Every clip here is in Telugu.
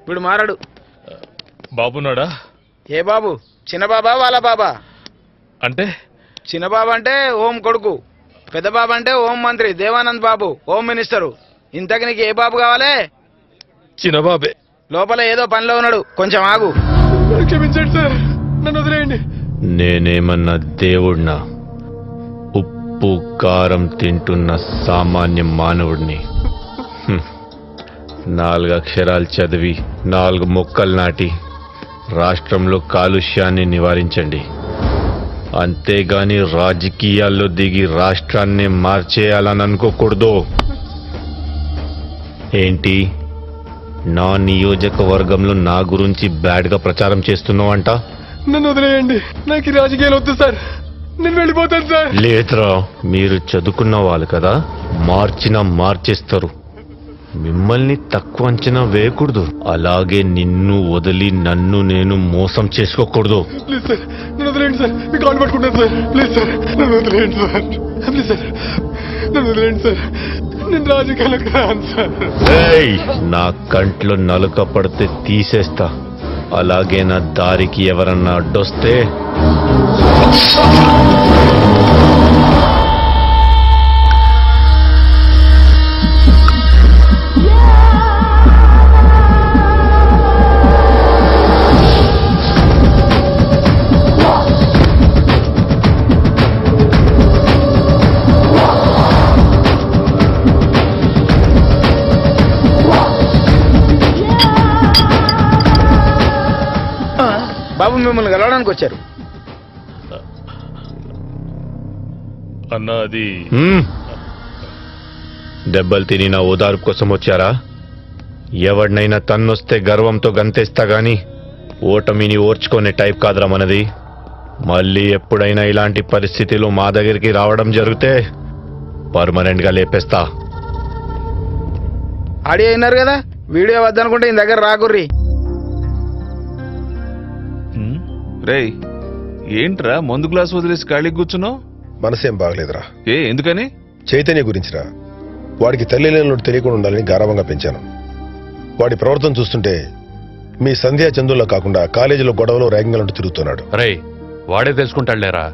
ఇప్పుడు మారాడు బాబున్నాడా? ఏ బాబు? చిన్న బాబా వాళ్ళ బాబా? అంటే చిన్న బాబు అంటే హోం కొడుకు, పెద్ద బాబు అంటే హోం మంత్రి దేవానంద్ బాబు, హోమ్ మినిస్టరు. ఇంతకు నీకు ఏ బాబు కావాలి? చిన్నబాబే. లోపల ఏదో పనిలో ఉన్నాడు, కొంచెం ఆగు. క్షమించండి సార్, నన్ను వదిలేయండి. నేనేమన్నా దేవుడినా? ఉప్పు కారం తింటున్న సామాన్య మానవుడిని. 4 అక్షరాలు చదివి 4 మొక్కలు నాటి రాష్ట్రంలో కాలుష్యాన్ని నివారించండి. అంతేగాని రాజకీయాల్లో దిగి రాష్ట్రాన్ని మార్చేయాలని అనుకోకూడదు. ఏంటి, నా నియోజకవర్గంలో నా గురించి బ్యాడ్గా ప్రచారం చేస్తున్నావంట? నన్ను వదిలేయండి, నాకు రాజకీయాలు వద్దు సార్, నేను వెళ్ళిపోతాను సార్. లేదురా, మీరు చదువుకున్న వాళ్ళు కదా, మార్చేస్తారు. మిమ్మల్ని తక్కువ అంచనా వేయకూడదు, అలాగే నిన్ను వదిలి నన్ను నేను మోసం చేసుకోకూడదు. ప్లీజ్ సార్, నన్ను వదిలేయండి సార్, మీ కాల్ పట్టుకుంటాను సార్. ప్లీజ్ సార్, నన్ను వదిలేయండి సార్. ప్లీజ్ సార్, నన్ను వదిలేయండి సార్, నేను రాజకీయాలకు రాను సార్. నా కంట్లో నలుక పడితే తీసేస్తా. అలాగే నా దారికి ఎవరన్నా అడ్డొస్తే బాబు మిమ్మల్ని కలవడానికి వచ్చారు. అన్నా అది దెబ్బలు తిని నా ఓదార్పు కోసం వచ్చారా? ఎవడినైనా తన్నొస్తే గర్వంతో గంతేస్తా గాని ఓటమిని ఓర్చుకునే టైప్ కాదురా మనది. మళ్ళీ ఎప్పుడైనా ఇలాంటి పరిస్థితిలో మా దగ్గరికి రావడం జరిగితే పర్మనెంట్ గా లేపేస్తా. ఆడియో అయినారు కదా, వీడియో వద్దనుకుంటే ఈ దగ్గర రాకుర్రి. రేయ్, ఏంట్రా మందు గ్లాస్ వదిలేసి ఖాళీ కూర్చున్నావు? మనసేం బాగలేదురా. ఎందుకని? చైతన్య గురించిరా. వాడికి తల్లి లేనిలోటు తెలియకుండా ఉండాలని గారాబంగా పెంచాను. వాడి ప్రవర్తన చూస్తుంటే మీ సంధ్యా చందుల్లో కాకుండా కాలేజీలో గొడవలో ర్యాగింగ్లంటూ తిరుగుతున్నాడు. రే, వాడే తెలుసుకుంటాడులేరా,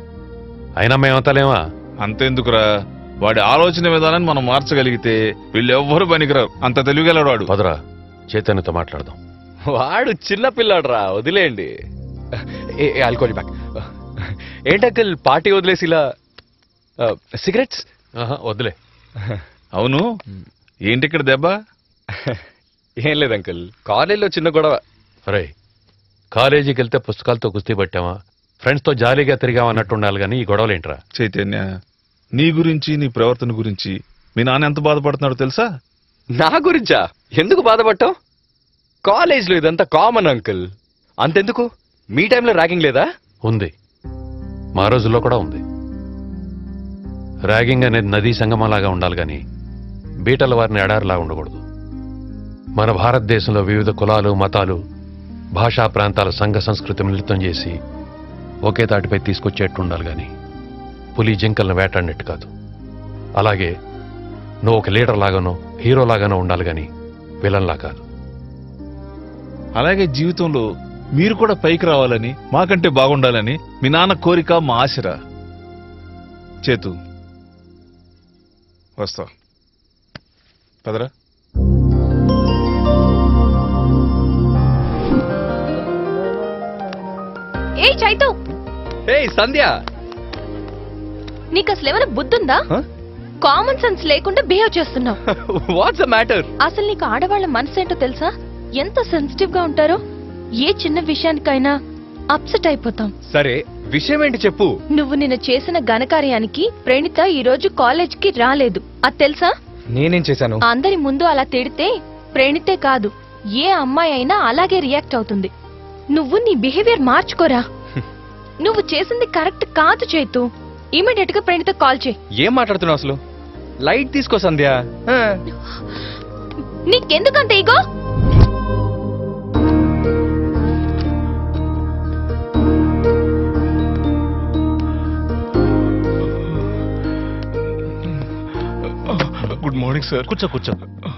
అయినా మేమంతలేమా? అంతెందుకురా, వాడి ఆలోచన విధానాన్ని మనం మార్చగలిగితే వీళ్ళెవ్వరూ పనికిరారు. అంత తెలివిగలడు వాడు. పదరా, చైతన్యతో మాట్లాడదాం. వాడు చిన్న పిల్లాడురా, వదిలేయండి. Alcohol back. ఏంటంకల్ పార్టీ వదిలేసి ఇలా సిగరెట్స్? వదిలే. అవును, ఏంటి ఇక్కడ దెబ్బ? ఏం లేదు అంకుల్, కాలేజీలో చిన్న గొడవ. రే, కాలేజీకి వెళ్తే పుస్తకాలతో కుస్తీ పట్టామా, ఫ్రెండ్స్తో జాలీగా తిరిగామా అన్నట్టు ఉండాలి కానీ ఈ గొడవలేంట్రా? చైతన్య, నీ గురించి నీ ప్రవర్తన గురించి మీ నాన్న ఎంత బాధపడుతున్నాడో తెలుసా? నా గురించా? ఎందుకు బాధపడటం? కాలేజ్లో ఇదంతా కామన్ అంకుల్. అంతెందుకు, మీ టైంలో ర్యాగింగ్ లేదా? ఉంది, మా రోజుల్లో కూడా ఉంది. ర్యాగింగ్ అనేది నదీ సంగమంలాగా ఉండాలి కానీ బీటల వారిని ఎడారిలా ఉండకూడదు. మన భారతదేశంలో వివిధ కులాలు, మతాలు, భాషా ప్రాంతాల సంఘ సంస్కృతి మిళితం చేసి ఒకే తాటిపై తీసుకొచ్చేట్టు ఉండాలి కానీ పులి జింకలను వేటాడినట్టు కాదు. అలాగే నువ్వు ఒక లీడర్ లాగానో హీరో లాగానో ఉండాలి కానీ విలన్లా కాదు. అలాగే జీవితంలో మీరు కూడా పైకి రావాలని, మాకంటే బాగుండాలని మీ నాన్న కోరిక, మా ఆశరా. చేతు, వస్తా పదరా. ఏ చైతు, సంధ్య, నీకు అసలు ఏమైనా బుద్ధుందా? కామన్ సెన్స్ లేకుండా బిహేవ్ చేస్తున్నావు. What's the matter? అసలు నీకు ఆడవాళ్ల మనసు ఏంటో తెలుసా? ఎంత సెన్సిటివ్ గా ఉంటారో. ఏ చిన్న విషయానికైనా అప్సెట్ అయిపోతాం. సరే, విషయం ఏంటి చెప్పు. నువ్వు నిన్న చేసిన ఘనకార్యానికి ప్రణీత ఈ రోజు కాలేజ్ కి రాలేదు, అది తెలుసా? నేనేం చేశాను? అందరి ముందు అలా తిడితే ప్రణీతే కాదు, ఏ అమ్మాయి అయినా అలాగే రియాక్ట్ అవుతుంది. నువ్వు నీ బిహేవియర్ మార్చుకోరా. నువ్వు చేసింది కరెక్ట్ కాదు చైతు. ఇమీడియట్ గా ప్రణీత కాల్ చేయి. ఏం మాట్లాడుతున్నావు అసలు? లైట్ తీసుకో సంధ్య. నీకెందుకంత ఈగో? Good morning sir. కూర్చో కూర్చో.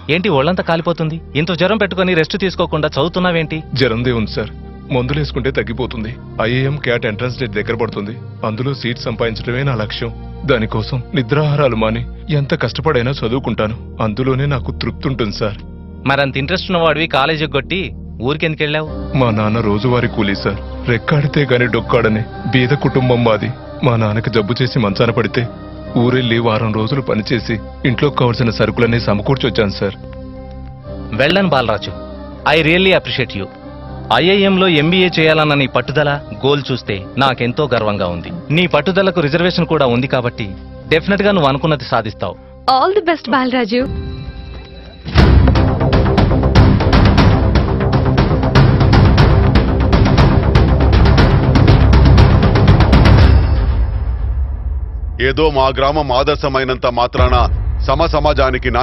ఏంటి ఒళ్ళంతా కాలిపోతుంది? ఇంత జ్వరం పెట్టుకుని రెస్ట్ తీసుకోకుండా చదువుతున్నావేంటి? జ్వరందే ఉంది సార్. మందులు వేసుకుంటే తగ్గిపోతుంది. ఐఏఎం క్యాట్ ఎంట్రన్స్ డేట్ దగ్గర పడుతుంది. అందులో సీట్ సంపాదించడమే నా లక్ష్యం. దానికోసం నిద్రాహారాలు మాని ఎంత కష్టపడైనా చదువుకుంటాను. అందులోనే నాకు తృప్తి ఉంటుంది సార్. మరంత ఇంట్రెస్ట్ ఉన్నవాడివి కాలేజీకి కొట్టి ఊరికెందుకు వెళ్ళావు? మా నాన్న రోజువారీ కూలీ సార్. రెక్కాడితే గాని డొక్కాడని బీద కుటుంబం మాది. మా నాన్నకి జబ్బు చేసి మంచాన పడితే ఊరెళ్ళి వారం రోజులు పనిచేసి ఇంట్లోకి కావాల్సిన సరుకులన్నీ సమకూర్చొచ్చాను సార్. వెళ్ళను Balaraju. I really appreciate you. ఐఐఎంలో ఎంబీఏ చేయాలన్న నీ పట్టుదల, గోల్ చూస్తే నాకెంతో గర్వంగా ఉంది. నీ పట్టుదలకు రిజర్వేషన్ కూడా ఉంది కాబట్టి డెఫినెట్ గా నువ్వు అనుకున్నది సాధిస్తావు. All the best Balaraju. ఏదో మా గ్రామం ఆదర్శమైనంత మాత్రాన సమాజానికి